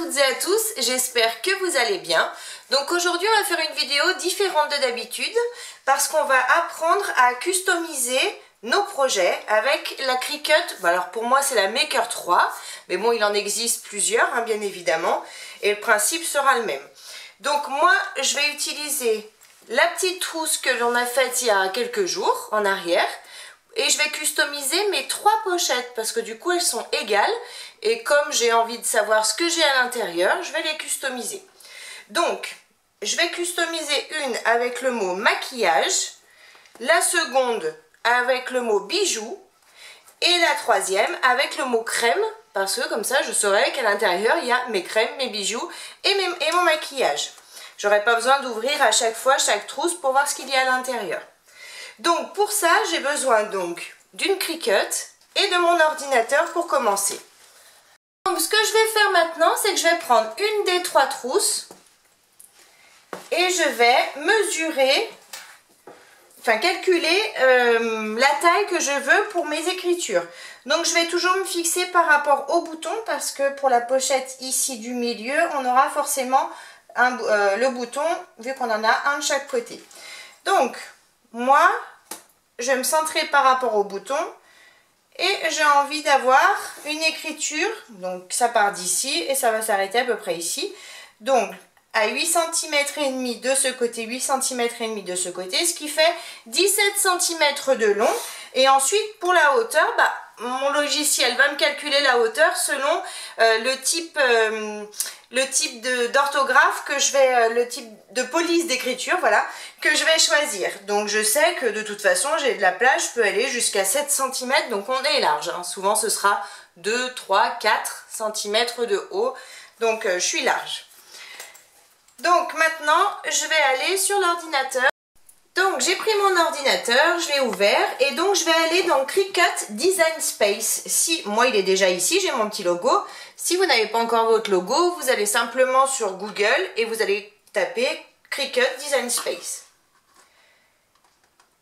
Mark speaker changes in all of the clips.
Speaker 1: toutes et à tous, j'espère que vous allez bien. Donc aujourd'hui on va faire une vidéo différente de d'habitude parce qu'on va apprendre à customiser nos projets avec la Cricut. Bon, alors pour moi c'est la Maker 3, mais bon il en existe plusieurs hein, bien évidemment, et le principe sera le même. Donc moi je vais utiliser la petite trousse que l'on a faite il y a quelques jours en arrière. Et je vais customiser mes 3 pochettes parce que du coup elles sont égales. Et comme j'ai envie de savoir ce que j'ai à l'intérieur, je vais les customiser. Donc, je vais customiser une avec le mot maquillage, la seconde avec le mot bijoux et la troisième avec le mot crème. Parce que comme ça, je saurai qu'à l'intérieur, il y a mes crèmes, mes bijoux et mon maquillage. J'aurai pas besoin d'ouvrir à chaque fois chaque trousse pour voir ce qu'il y a à l'intérieur. Donc pour ça, j'ai besoin donc d'une Cricut et de mon ordinateur pour commencer. Donc ce que je vais faire maintenant, c'est que je vais prendre une des 3 trousses et je vais mesurer, enfin calculer la taille que je veux pour mes écritures. Donc je vais toujours me fixer par rapport au bouton parce que pour la pochette ici du milieu, on aura forcément le bouton vu qu'on en a un de chaque côté. Donc moi, je vais me centrer par rapport au bouton et j'ai envie d'avoir une écriture. Donc ça part d'ici et ça va s'arrêter à peu près ici. Donc à 8 cm et demi de ce côté, 8 cm et demi de ce côté, ce qui fait 17 cm de long. Et ensuite pour la hauteur, mon logiciel va me calculer la hauteur selon le type d'orthographe que je vais, le type de police d'écriture, voilà, que je vais choisir. Donc je sais que de toute façon j'ai de la place, je peux aller jusqu'à 7 cm, donc on est large, hein. Souvent ce sera 2, 3, 4 cm de haut, donc je suis large. Donc maintenant je vais aller sur l'ordinateur. Donc j'ai pris mon ordinateur, je l'ai ouvert et donc je vais aller dans Cricut Design Space. Si moi il est déjà ici, j'ai mon petit logo. Si vous n'avez pas encore votre logo, vous allez simplement sur Google et vous allez taper Cricut Design Space.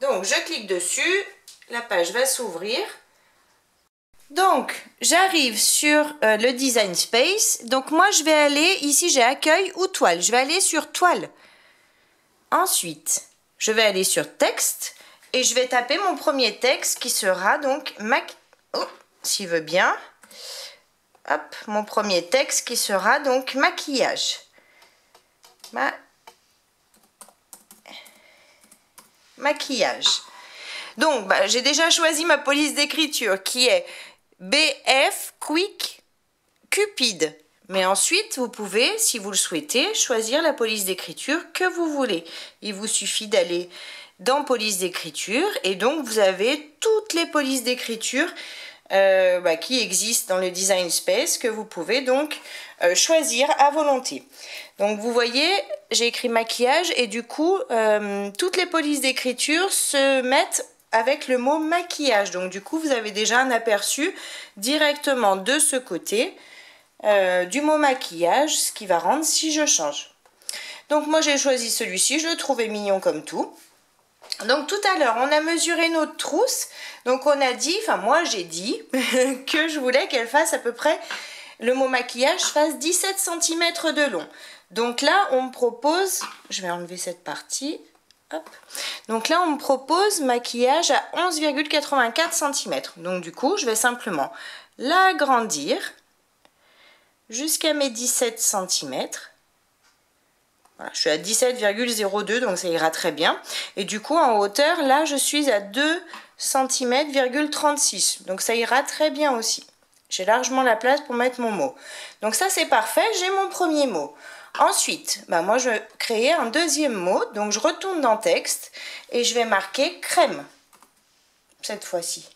Speaker 1: Donc je clique dessus, la page va s'ouvrir. Donc j'arrive sur le Design Space. Donc moi je vais aller, ici j'ai accueil ou toile. Je vais aller sur toile. Ensuite, je vais aller sur texte et je vais taper mon premier texte qui sera donc s'il veut bien. Hop, mon premier texte qui sera donc maquillage. Maquillage. Donc, j'ai déjà choisi ma police d'écriture qui est BF Quick Cupid. Mais ensuite, vous pouvez, si vous le souhaitez, choisir la police d'écriture que vous voulez. Il vous suffit d'aller dans police d'écriture et donc vous avez toutes les polices d'écriture qui existent dans le Design Space que vous pouvez donc choisir à volonté. Donc vous voyez, j'ai écrit maquillage et du coup, toutes les polices d'écriture se mettent avec le mot maquillage. Donc du coup, vous avez déjà un aperçu directement de ce côté du mot maquillage, ce qui va rendre si je change. Donc moi j'ai choisi celui-ci, je le trouvais mignon comme tout. Donc tout à l'heure on a mesuré notre trousse, donc on a dit, enfin moi j'ai dit que je voulais qu'elle fasse à peu près, le mot maquillage fasse 17 cm de long. Donc là on me propose, je vais enlever cette partie, hop. Donc là on me propose maquillage à 11,84 cm. Donc du coup je vais simplement l'agrandir jusqu'à mes 17 cm. Voilà, je suis à 17,02 donc ça ira très bien. Et du coup en hauteur, là je suis à 2 cm,36 donc ça ira très bien aussi. J'ai largement la place pour mettre mon mot. Donc ça c'est parfait, j'ai mon premier mot. Ensuite, moi je vais créer un deuxième mot. Donc je retourne dans texte et je vais marquer crème. Cette fois-ci.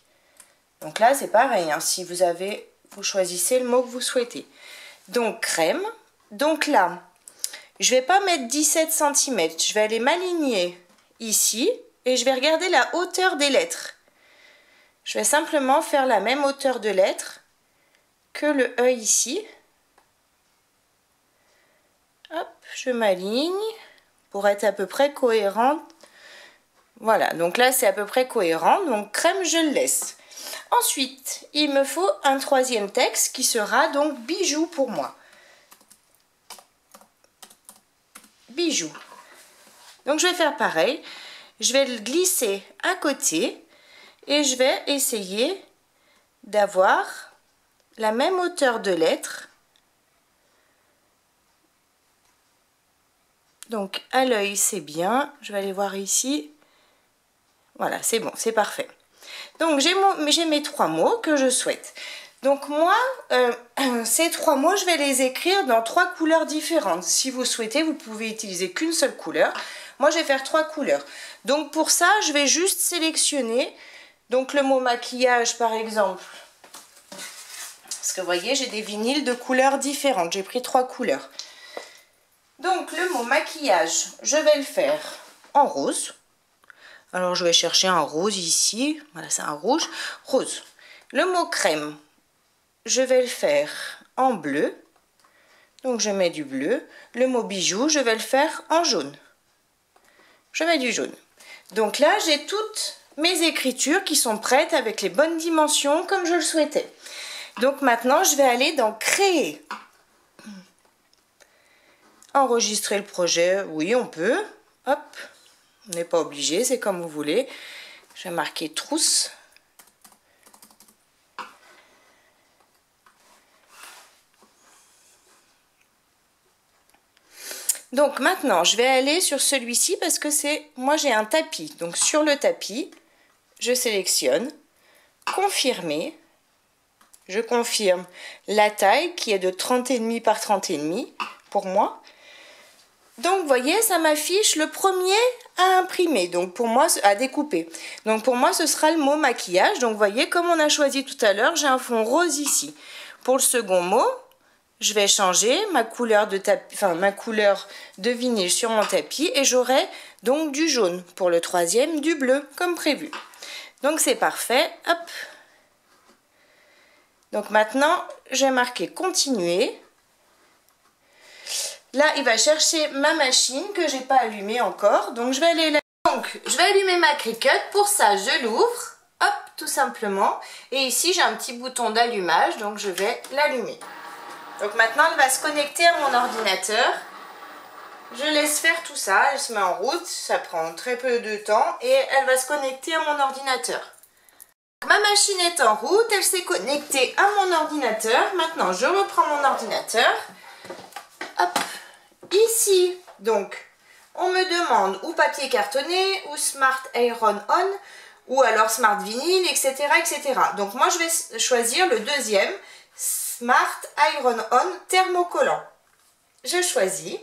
Speaker 1: Donc là c'est pareil, hein, si vous choisissez le mot que vous souhaitez. Donc crème, donc là, je ne vais pas mettre 17 cm, je vais aller m'aligner ici et je vais regarder la hauteur des lettres. Je vais simplement faire la même hauteur de lettres que le E ici. Hop, je m'aligne pour être à peu près cohérente. Voilà, donc là c'est à peu près cohérent, donc crème je le laisse. Ensuite, il me faut un troisième texte qui sera donc bijoux pour moi. bijoux. Donc je vais faire pareil. Je vais le glisser à côté et je vais essayer d'avoir la même hauteur de lettres. Donc à l'œil c'est bien. Je vais aller voir ici. Voilà, c'est bon, c'est parfait. Donc j'ai mes 3 mots que je souhaite. Donc moi, ces 3 mots, je vais les écrire dans 3 couleurs différentes. Si vous souhaitez, vous pouvez utiliser qu'une seule couleur. Moi, je vais faire 3 couleurs. Donc pour ça, je vais juste sélectionner donc le mot maquillage, par exemple. Parce que vous voyez, j'ai des vinyles de couleurs différentes. J'ai pris 3 couleurs. Donc le mot maquillage, je vais le faire en rose. Alors je vais chercher un rose ici. Voilà, c'est un rouge. Rose. Le mot crème, je vais le faire en bleu. Donc je mets du bleu. Le mot bijou, je vais le faire en jaune. Je mets du jaune. Donc là, j'ai toutes mes écritures qui sont prêtes avec les bonnes dimensions comme je le souhaitais. Donc maintenant, je vais aller dans créer. Enregistrer le projet, oui, on peut. Hop, on n'est pas obligé, c'est comme vous voulez. Je vais marquer trousse. Donc maintenant, je vais aller sur celui-ci parce que c'est, moi j'ai un tapis. Donc sur le tapis, je sélectionne, confirmer. Je confirme la taille qui est de 30,5 par 30,5 pour moi. Donc vous voyez, ça m'affiche le premier à imprimer, donc pour moi à découper. Donc pour moi ce sera le mot maquillage. Donc vous voyez, comme on a choisi tout à l'heure, j'ai un fond rose ici. Pour le second mot, je vais changer ma couleur de tapis, enfin ma couleur de vinyle sur mon tapis et j'aurai donc du jaune. Pour le troisième, du bleu comme prévu. Donc c'est parfait. Hop. Donc maintenant, je vais marquer continuer. Là, il va chercher ma machine que j'ai pas allumée encore. Donc je vais aller là. Donc je vais allumer ma Cricut. Pour ça, je l'ouvre. Hop, tout simplement. Et ici, j'ai un petit bouton d'allumage. Donc je vais l'allumer. Donc maintenant, elle va se connecter à mon ordinateur. Je laisse faire tout ça. Elle se met en route. Ça prend très peu de temps. Et elle va se connecter à mon ordinateur. Ma machine est en route. Elle s'est connectée à mon ordinateur. Maintenant, je reprends mon ordinateur. Hop. Ici, donc, on me demande ou papier cartonné, ou Smart Iron On, ou alors Smart Vinyl, etc., etc. Donc moi, je vais choisir le deuxième, Smart Iron On thermocollant. Je choisis.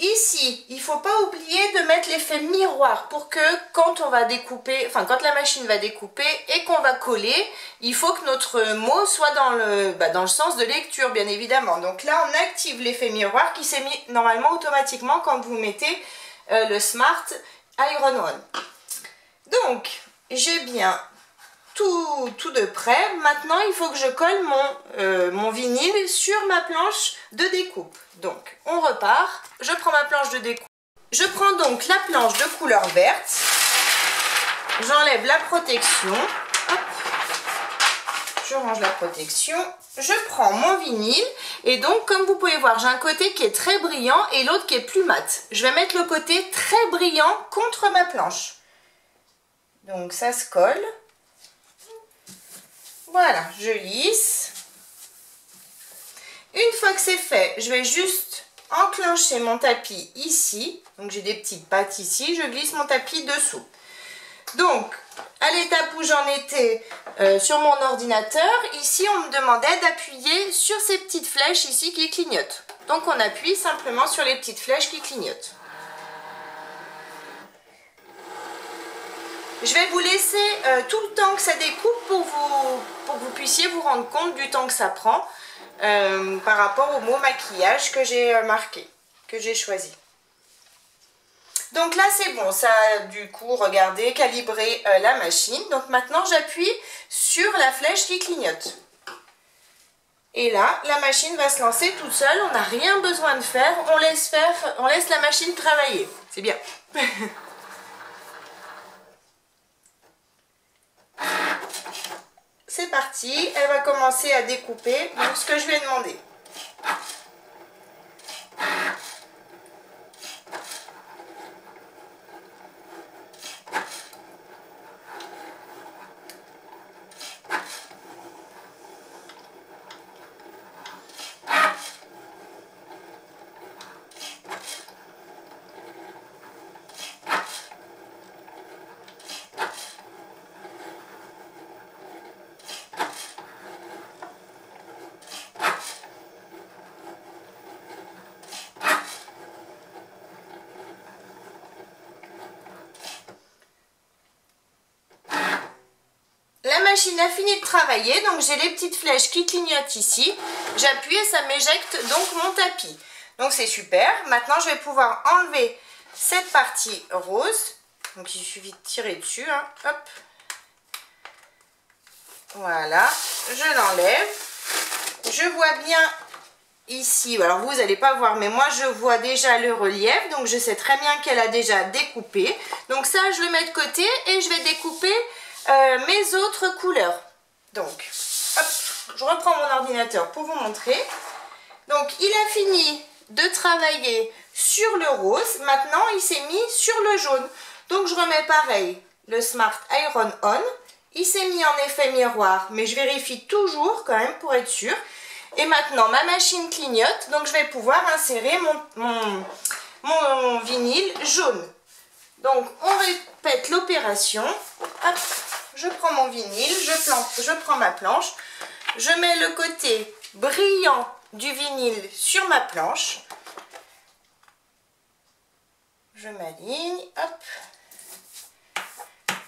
Speaker 1: Ici, il ne faut pas oublier de mettre l'effet miroir pour que quand on va découper, enfin quand la machine va découper et qu'on va coller, il faut que notre mot soit dans le sens de lecture, bien évidemment. Donc là, on active l'effet miroir qui s'est mis normalement automatiquement quand vous mettez le Smart Iron On. Donc, j'ai bien tout de près. Maintenant, il faut que je colle mon vinyle sur ma planche de découpe. Donc, on repart. Je prends ma planche de découpe. Je prends donc la planche de couleur verte. J'enlève la protection. Hop. Je range la protection. Je prends mon vinyle. Et donc, comme vous pouvez voir, j'ai un côté qui est très brillant et l'autre qui est plus mat. Je vais mettre le côté très brillant contre ma planche. Donc, ça se colle. Voilà, je lisse. Une fois que c'est fait, je vais juste enclencher mon tapis ici. Donc j'ai des petites pattes ici, je glisse mon tapis dessous. Donc, à l'étape où j'en étais sur mon ordinateur, ici on me demandait d'appuyer sur ces petites flèches ici qui clignotent. Donc on appuie simplement sur les petites flèches qui clignotent. Je vais vous laisser tout le temps que ça découpe pour que vous puissiez vous rendre compte du temps que ça prend par rapport au mot maquillage que j'ai marqué, que j'ai choisi. Donc là c'est bon, ça a du coup, regardez, calibré la machine. Donc maintenant j'appuie sur la flèche qui clignote. Et là, la machine va se lancer toute seule, on n'a rien besoin de faire, on laisse la machine travailler. C'est bien. C'est parti, elle va commencer à découper donc ce que je lui ai demandé. machine a fini de travailler, donc j'ai les petites flèches qui clignotent ici. J'appuie et ça m'éjecte donc mon tapis. Donc c'est super. Maintenant je vais pouvoir enlever cette partie rose. Donc il suffit de tirer dessus, hein. Hop. Voilà, je l'enlève. Je vois bien ici, alors vous n'allez pas voir, mais moi je vois déjà le relief, donc je sais très bien qu'elle a déjà découpé. Donc ça je le mets de côté et je vais découper mes autres couleurs. Donc hop, je reprends mon ordinateur pour vous montrer. Donc il a fini de travailler sur le rose, maintenant il s'est mis sur le jaune. Donc je remets pareil le Smart Iron On. Il s'est mis en effet miroir, mais je vérifie toujours quand même pour être sûre. Et maintenant, ma machine clignote, donc je vais pouvoir insérer mon vinyle jaune. Donc, on répète l'opération. Hop, je prends mon vinyle, je prends ma planche. Je mets le côté brillant du vinyle sur ma planche. Je m'aligne, hop.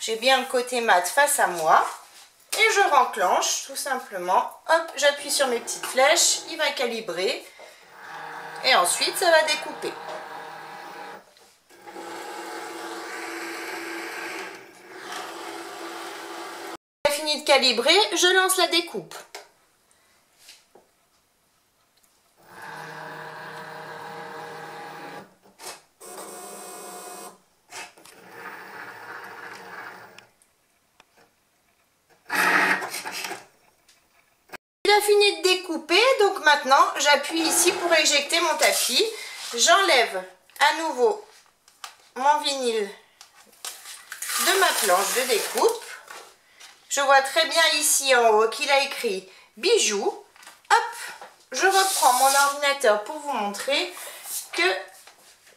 Speaker 1: J'ai bien le côté mat face à moi. Et je renclenche tout simplement. Hop, j'appuie sur mes petites flèches. Il va calibrer. Et ensuite, ça va découper. J'ai fini de calibrer. Je lance la découpe. Il a fini de découper, donc maintenant j'appuie ici pour éjecter mon tapis. J'enlève à nouveau mon vinyle de ma planche de découpe. Je vois très bien ici en haut qu'il a écrit bijoux. Hop, je reprends mon ordinateur pour vous montrer que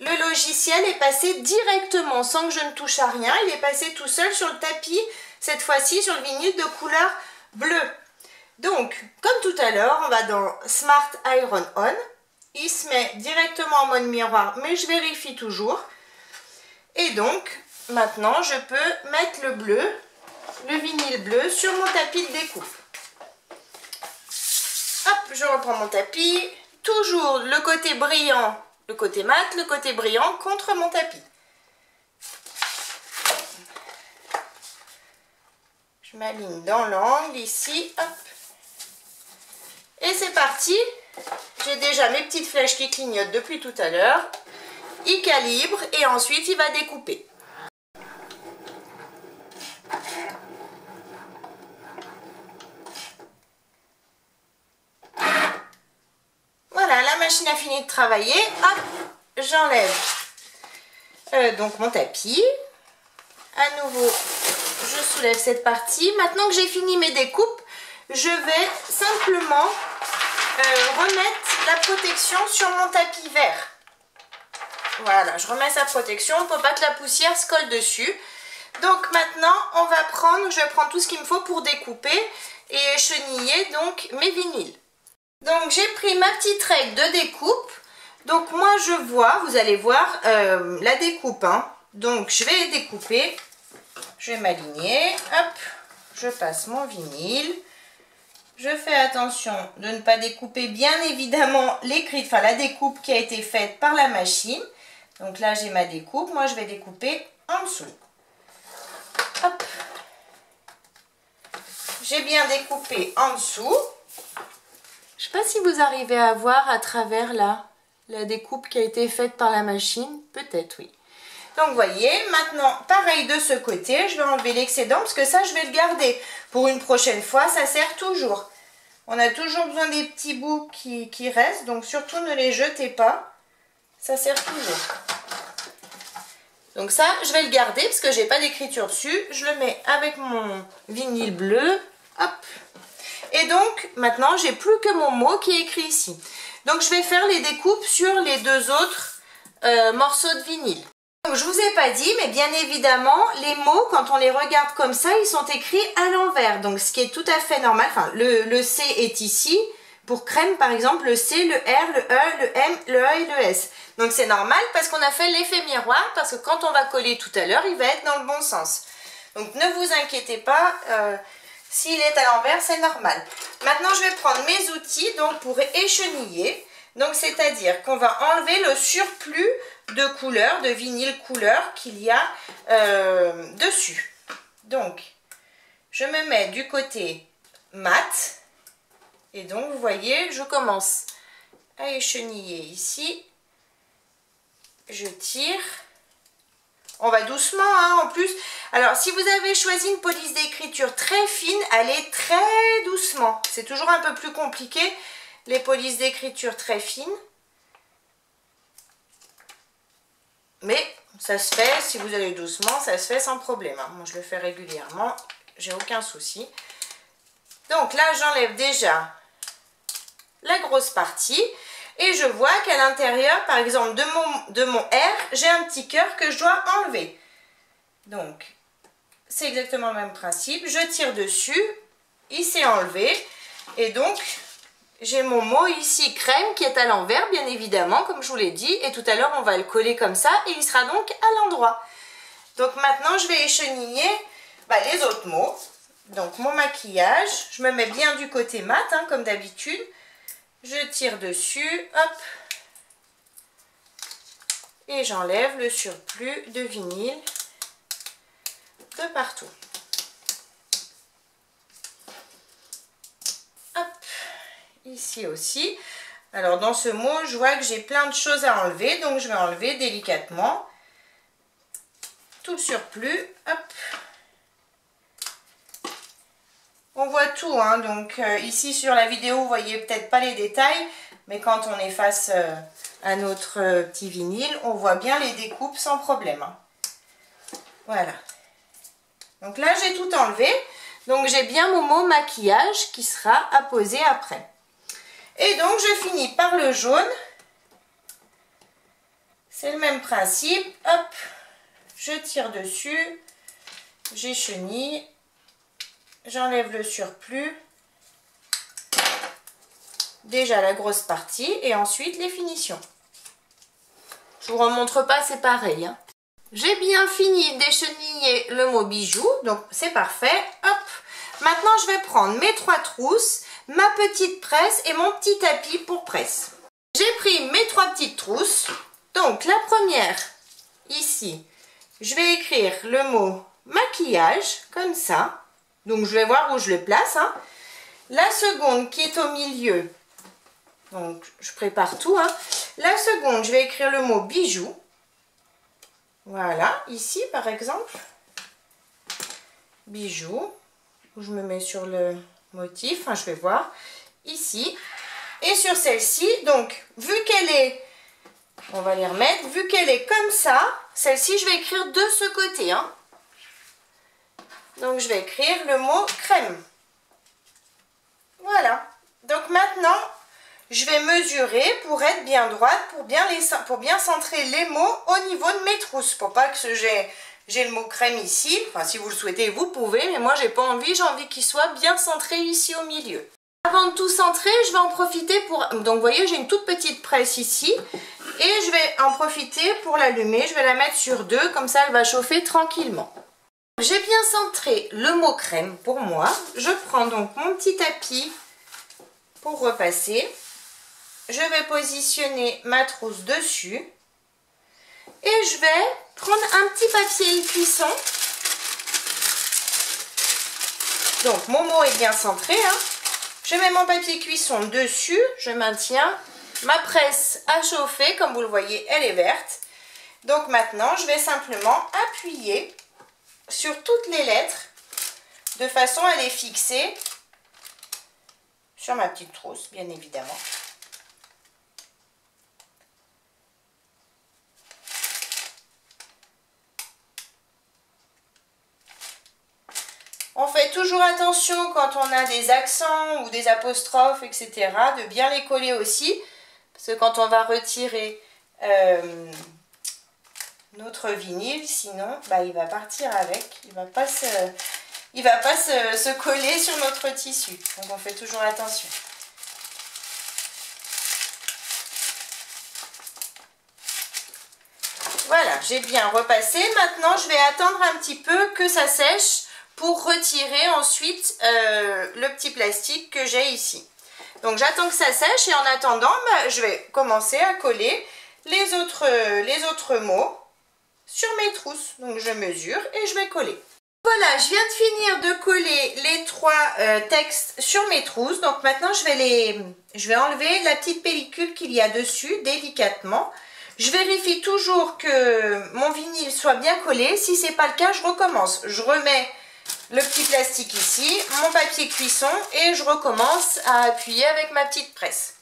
Speaker 1: le logiciel est passé directement sans que je ne touche à rien. Il est passé tout seul sur le tapis, cette fois-ci sur le vinyle de couleur bleue. Donc, comme tout à l'heure, on va dans Smart Iron On. Il se met directement en mode miroir, mais je vérifie toujours. Et donc, maintenant, je peux mettre le bleu, le vinyle bleu, sur mon tapis de découpe. Hop, je reprends mon tapis. Toujours le côté brillant, le côté mat, le côté brillant contre mon tapis. Je m'aligne dans l'angle ici, hop. Et c'est parti, j'ai déjà mes petites flèches qui clignotent depuis tout à l'heure. Il calibre et ensuite il va découper. Voilà, la machine a fini de travailler. Hop, j'enlève donc mon tapis. À nouveau, je soulève cette partie. Maintenant que j'ai fini mes découpes, je vais simplement remettre la protection sur mon tapis vert. Voilà, je remets sa protection pour pas que la poussière se colle dessus. Donc maintenant, je vais prendre tout ce qu'il me faut pour découper et cheniller donc mes vinyles. Donc j'ai pris ma petite règle de découpe. Donc moi je vois, vous allez voir la découpe, hein. Donc je vais découper, je vais m'aligner, hop, je passe mon vinyle. Je fais attention de ne pas découper bien évidemment la découpe qui a été faite par la machine. Donc là j'ai ma découpe, moi je vais découper en dessous. Hop. J'ai bien découpé en dessous. Je ne sais pas si vous arrivez à voir à travers là la découpe qui a été faite par la machine. Peut-être oui. Donc vous voyez, maintenant pareil de ce côté, je vais enlever l'excédent parce que ça je vais le garder pour une prochaine fois, ça sert toujours. On a toujours besoin des petits bouts qui restent, donc surtout ne les jetez pas, ça sert toujours. Donc ça je vais le garder parce que j'ai pas d'écriture dessus, je le mets avec mon vinyle bleu, hop. Et donc maintenant j'ai plus que mon mot qui est écrit ici. Donc je vais faire les découpes sur les deux autres morceaux de vinyle. Donc, je vous ai pas dit, mais bien évidemment, les mots, quand on les regarde comme ça, ils sont écrits à l'envers. Donc, ce qui est tout à fait normal. Enfin, le C est ici. Pour crème, par exemple, le C, le R, le E, le M, le A et le S. Donc, c'est normal parce qu'on a fait l'effet miroir. Parce que quand on va coller tout à l'heure, il va être dans le bon sens. Donc, ne vous inquiétez pas. S'il est à l'envers, c'est normal. Maintenant, je vais prendre mes outils donc pour écheniller. Donc, c'est-à-dire qu'on va enlever le surplus de couleur, de vinyle couleur qu'il y a dessus. Donc, je me mets du côté mat. Et donc, vous voyez, je commence à écheniller ici. Je tire. On va doucement, hein, en plus. Alors, si vous avez choisi une police d'écriture très fine, allez très doucement. C'est toujours un peu plus compliqué, les polices d'écriture très fines. Mais ça se fait, si vous allez doucement, ça se fait sans problème. Hein. Moi, je le fais régulièrement, j'ai aucun souci. Donc là, j'enlève déjà la grosse partie. Et je vois qu'à l'intérieur, par exemple, de mon R, j'ai un petit cœur que je dois enlever. Donc, c'est exactement le même principe. Je tire dessus, il s'est enlevé. Et donc, j'ai mon mot ici, crème, qui est à l'envers, bien évidemment, comme je vous l'ai dit. Et tout à l'heure, on va le coller comme ça et il sera donc à l'endroit. Donc maintenant, je vais écheniller les autres mots. Donc, mon maquillage, je me mets bien du côté mat, hein, comme d'habitude. Je tire dessus, hop, et j'enlève le surplus de vinyle de partout. Hop, ici aussi. Alors dans ce mot, je vois que j'ai plein de choses à enlever, donc je vais enlever délicatement tout le surplus, hop. On voit tout, hein, donc ici sur la vidéo, vous voyez peut-être pas les détails, mais quand on est face à notre petit vinyle, on voit bien les découpes sans problème. Hein. Voilà. Donc là, j'ai tout enlevé. Donc j'ai bien mon mot maquillage qui sera apposé après. Et donc, je finis par le jaune. C'est le même principe. Hop, je tire dessus, j'échenille. J'enlève le surplus, déjà la grosse partie et ensuite les finitions. Je vous remontre pas, c'est pareil. Hein. J'ai bien fini d'écheniller le mot bijou, donc c'est parfait. Hop, maintenant je vais prendre mes 3 trousses, ma petite presse et mon petit tapis pour presse. J'ai pris mes 3 petites trousses. Donc la première, ici, je vais écrire le mot maquillage, comme ça. Donc, je vais voir où je le place. Hein. La seconde qui est au milieu, donc je prépare tout. Hein. La seconde, je vais écrire le mot bijou. Voilà, ici par exemple. Bijou. Je me mets sur le motif, enfin, je vais voir. Ici. Et sur celle-ci, donc, vu qu'elle est, on va les remettre, vu qu'elle est comme ça, celle-ci, je vais écrire de ce côté. Hein. Donc, je vais écrire le mot crème. Voilà. Donc, maintenant, je vais mesurer pour être bien droite, pour bien centrer les mots au niveau de mes trousses. Pour pas que j'ai le mot crème ici. Enfin, si vous le souhaitez, vous pouvez. Mais moi, j'ai pas envie. J'ai envie qu'il soit bien centré ici au milieu. Avant de tout centrer, je vais en profiter pour... Donc, vous voyez, j'ai une toute petite presse ici. Et je vais en profiter pour l'allumer. Je vais la mettre sur 2. Comme ça, elle va chauffer tranquillement. J'ai bien centré le mot crème pour moi. Je prends donc mon petit tapis pour repasser. Je vais positionner ma trousse dessus. Et je vais prendre un petit papier cuisson. Donc mon mot est bien centré. Hein. Je mets mon papier cuisson dessus. Je maintiens. Ma presse à chauffer. Comme vous le voyez, elle est verte. Donc maintenant, je vais simplement appuyer sur toutes les lettres de façon à les fixer sur ma petite trousse, bien évidemment. On fait toujours attention quand on a des accents ou des apostrophes, etc. de bien les coller aussi, parce que quand on va retirer notre vinyle, sinon il va partir avec, il va pas se coller sur notre tissu. Donc on fait toujours attention. Voilà, j'ai bien repassé. Maintenant, je vais attendre un petit peu que ça sèche pour retirer ensuite le petit plastique que j'ai ici. Donc j'attends que ça sèche et en attendant, je vais commencer à coller les autres mots sur mes trousses. Donc je mesure et je vais coller. Voilà, je viens de finir de coller les 3 textes sur mes trousses. Donc maintenant je vais enlever la petite pellicule qu'il y a dessus délicatement. Je vérifie toujours que mon vinyle soit bien collé. Si ce n'est pas le cas, je recommence. Je remets le petit plastique ici, mon papier cuisson et je recommence à appuyer avec ma petite presse.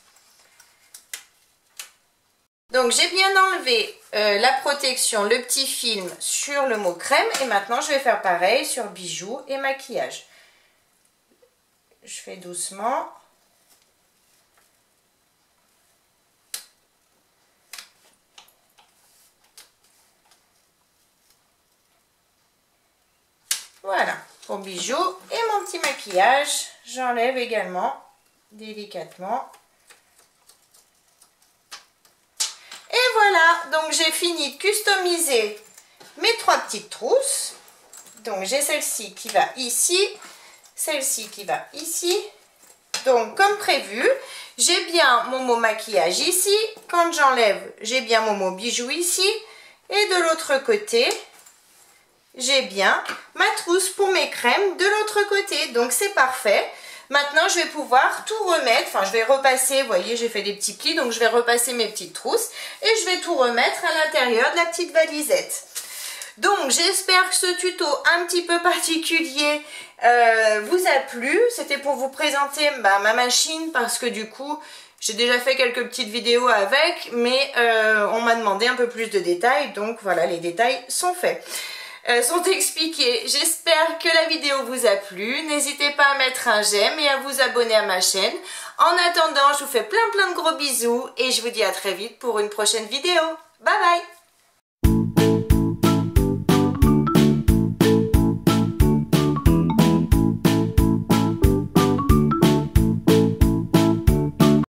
Speaker 1: Donc j'ai bien enlevé la protection, le petit film sur le mot crème et maintenant je vais faire pareil sur bijoux et maquillage. Je fais doucement. Voilà, pour bijoux et mon petit maquillage, j'enlève également délicatement. Et voilà, donc j'ai fini de customiser mes 3 petites trousses. Donc j'ai celle-ci qui va ici, celle-ci qui va ici. Donc comme prévu, j'ai bien mon mot maquillage ici. Quand j'enlève, j'ai bien mon mot bijoux ici. Et de l'autre côté, j'ai bien ma trousse pour mes crèmes de l'autre côté. Donc c'est parfait. Maintenant, je vais pouvoir tout remettre. Enfin, je vais repasser. Vous voyez, j'ai fait des petits plis. Donc, je vais repasser mes petites trousses. Et je vais tout remettre à l'intérieur de la petite valisette. Donc, j'espère que ce tuto un petit peu particulier vous a plu. C'était pour vous présenter ma machine. Parce que du coup, j'ai déjà fait quelques petites vidéos avec. Mais on m'a demandé un peu plus de détails. Donc, voilà, les détails sont faits. Sont expliqués. J'espère que la vidéo vous a plu. N'hésitez pas à mettre un j'aime et à vous abonner à ma chaîne. En attendant, je vous fais plein de gros bisous et je vous dis à très vite pour une prochaine vidéo. Bye bye!